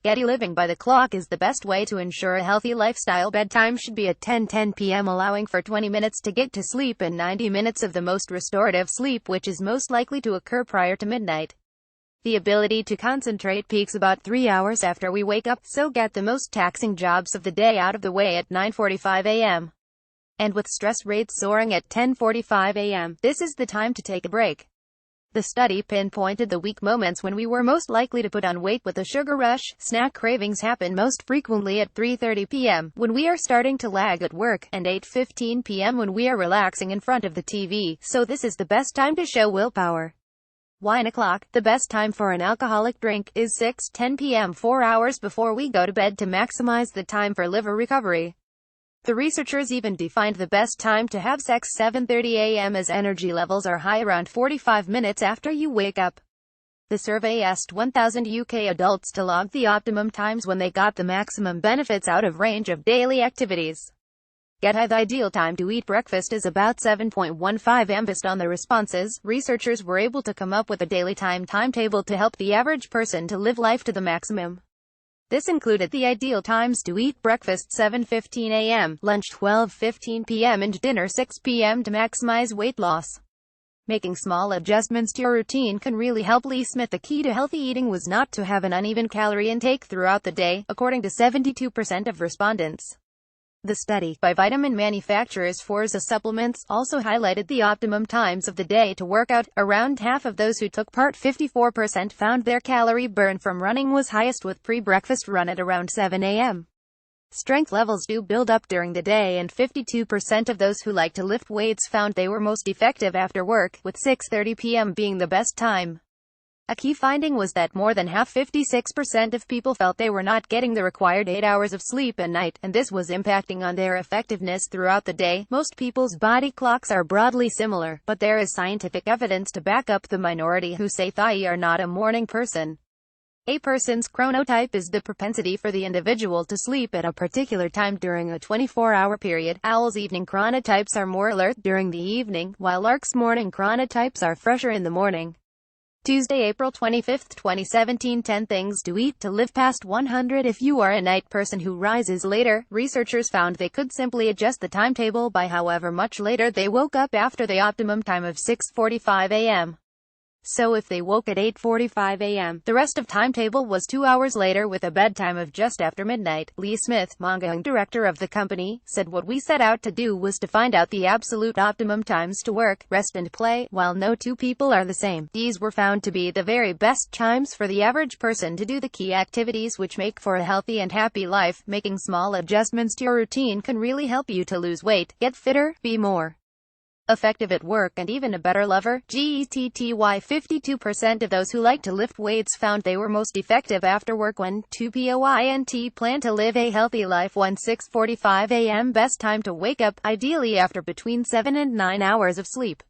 Getty living by the clock is the best way to ensure a healthy lifestyle. Bedtime should be at 10:10 p.m., allowing for 20 minutes to get to sleep and 90 minutes of the most restorative sleep, which is most likely to occur prior to midnight. The ability to concentrate peaks about 3 hours after we wake up, so get the most taxing jobs of the day out of the way at 9:45 a.m. And with stress rates soaring at 10:45 a.m., this is the time to take a break. The study pinpointed the weak moments when we were most likely to put on weight with a sugar rush. Snack cravings happen most frequently at 3:30 p.m., when we are starting to lag at work, and 8:15 p.m. when we are relaxing in front of the TV, so this is the best time to show willpower. Wine o'clock. The best time for an alcoholic drink is 6:10 p.m., 4 hours before we go to bed, to maximize the time for liver recovery. The researchers even defined the best time to have sex 7:30 a.m. as energy levels are high around 45 minutes after you wake up. The survey asked 1,000 UK adults to log the optimum times when they got the maximum benefits out of range of daily activities. The ideal time to eat breakfast is about 7.15 am. Based on the responses, researchers were able to come up with a daily timetable to help the average person to live life to the maximum. This included the ideal times to eat breakfast 7:15 a.m., lunch 12:15 p.m. and dinner 6 p.m. to maximize weight loss. Making small adjustments to your routine can really help. Lee Smith. The key to healthy eating was not to have an uneven calorie intake throughout the day, according to 72% of respondents. The study, by vitamin manufacturers Forza Supplements, also highlighted the optimum times of the day to work out. Around half of those who took part, 54%, found their calorie burn from running was highest with pre-breakfast run at around 7 a.m. Strength levels do build up during the day, and 52% of those who like to lift weights found they were most effective after work, with 6:30 p.m. being the best time. A key finding was that more than half, 56% of people, felt they were not getting the required 8 hours of sleep at night, and this was impacting on their effectiveness throughout the day. Most people's body clocks are broadly similar, but there is scientific evidence to back up the minority who say they are not a morning person. A person's chronotype is the propensity for the individual to sleep at a particular time during a 24-hour period. Owls' evening chronotypes are more alert during the evening, while larks' morning chronotypes are fresher in the morning. Tuesday, April 25, 2017. 10 things to eat to live past 100. If you are a night person who rises later, researchers found they could simply adjust the timetable by however much later they woke up after the optimum time of 6:45 a.m. So if they woke at 8:45 a.m., the rest of timetable was 2 hours later with a bedtime of just after midnight. Lee Smith, managing director of the company, said what we set out to do was to find out the absolute optimum times to work, rest and play. While no two people are the same, these were found to be the very best times for the average person to do the key activities which make for a healthy and happy life. Making small adjustments to your routine can really help you to lose weight, get fitter, be more effective at work, and even a better lover. GETTY. 52% of those who like to lift weights found they were most effective after work. When 2point plan to live a healthy life. 6:45 a.m. best time to wake up, ideally after between 7 and 9 hours of sleep.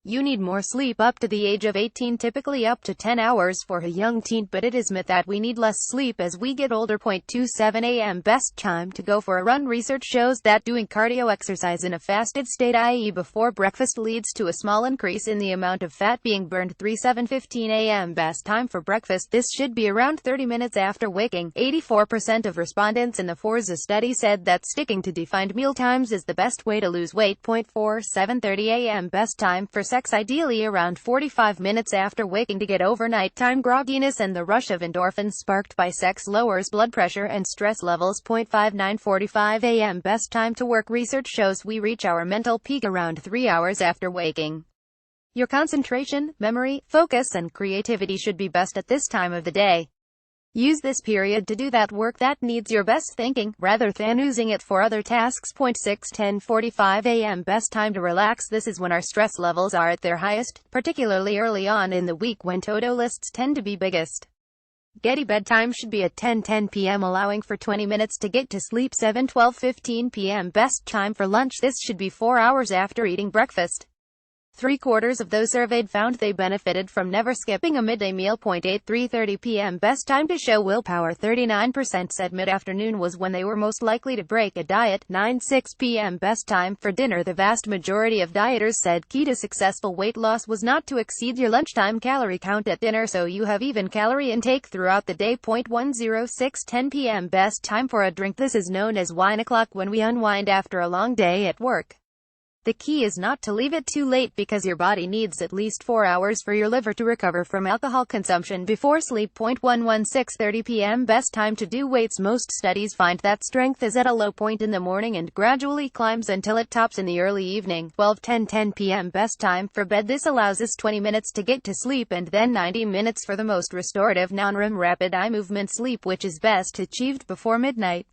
You need more sleep up to the age of 18, typically up to 10 hours for a young teen, but it is myth that we need less sleep as we get older. 27 a.m. best time to go for a run. Research shows that doing cardio exercise in a fasted state, i.e. before breakfast, leads to a small increase in the amount of fat being burned. 7:15 a.m. best time for breakfast. This should be around 30 minutes after waking. 84% of respondents in the Forza study said that sticking to defined meal times is the best way to lose weight. 7:30 a.m. best time for sex, ideally around 45 minutes after waking, to get over nighttime grogginess and the rush of endorphins sparked by sex lowers blood pressure and stress levels. 9:45 a.m. best time to work. Research shows we reach our mental peak around 3 hours after waking. Your concentration, memory, focus and creativity should be best at this time of the day. Use this period to do that work that needs your best thinking, rather than using it for other tasks. 10:45 a.m. best time to relax. This is when our stress levels are at their highest, particularly early on in the week when to-do lists tend to be biggest. Getty bedtime should be at 10:10 p.m., allowing for 20 minutes to get to sleep. 12:15 p.m. best time for lunch. This should be 4 hours after eating breakfast. 3/4 of those surveyed found they benefited from never skipping a midday meal. 3:30 p.m. Best time to show willpower. 39% said mid-afternoon was when they were most likely to break a diet. 9:06 p.m. Best time for dinner. The vast majority of dieters said key to successful weight loss was not to exceed your lunchtime calorie count at dinner so you have even calorie intake throughout the day. 10 p.m. Best time for a drink. This is known as wine o'clock when we unwind after a long day at work. The key is not to leave it too late because your body needs at least 4 hours for your liver to recover from alcohol consumption before sleep. 6:30 p.m. Best time to do weights. Most studies find that strength is at a low point in the morning and gradually climbs until it tops in the early evening. 10 p.m. Best time for bed. This allows us 20 minutes to get to sleep and then 90 minutes for the most restorative non-REM rapid eye movement sleep, which is best achieved before midnight.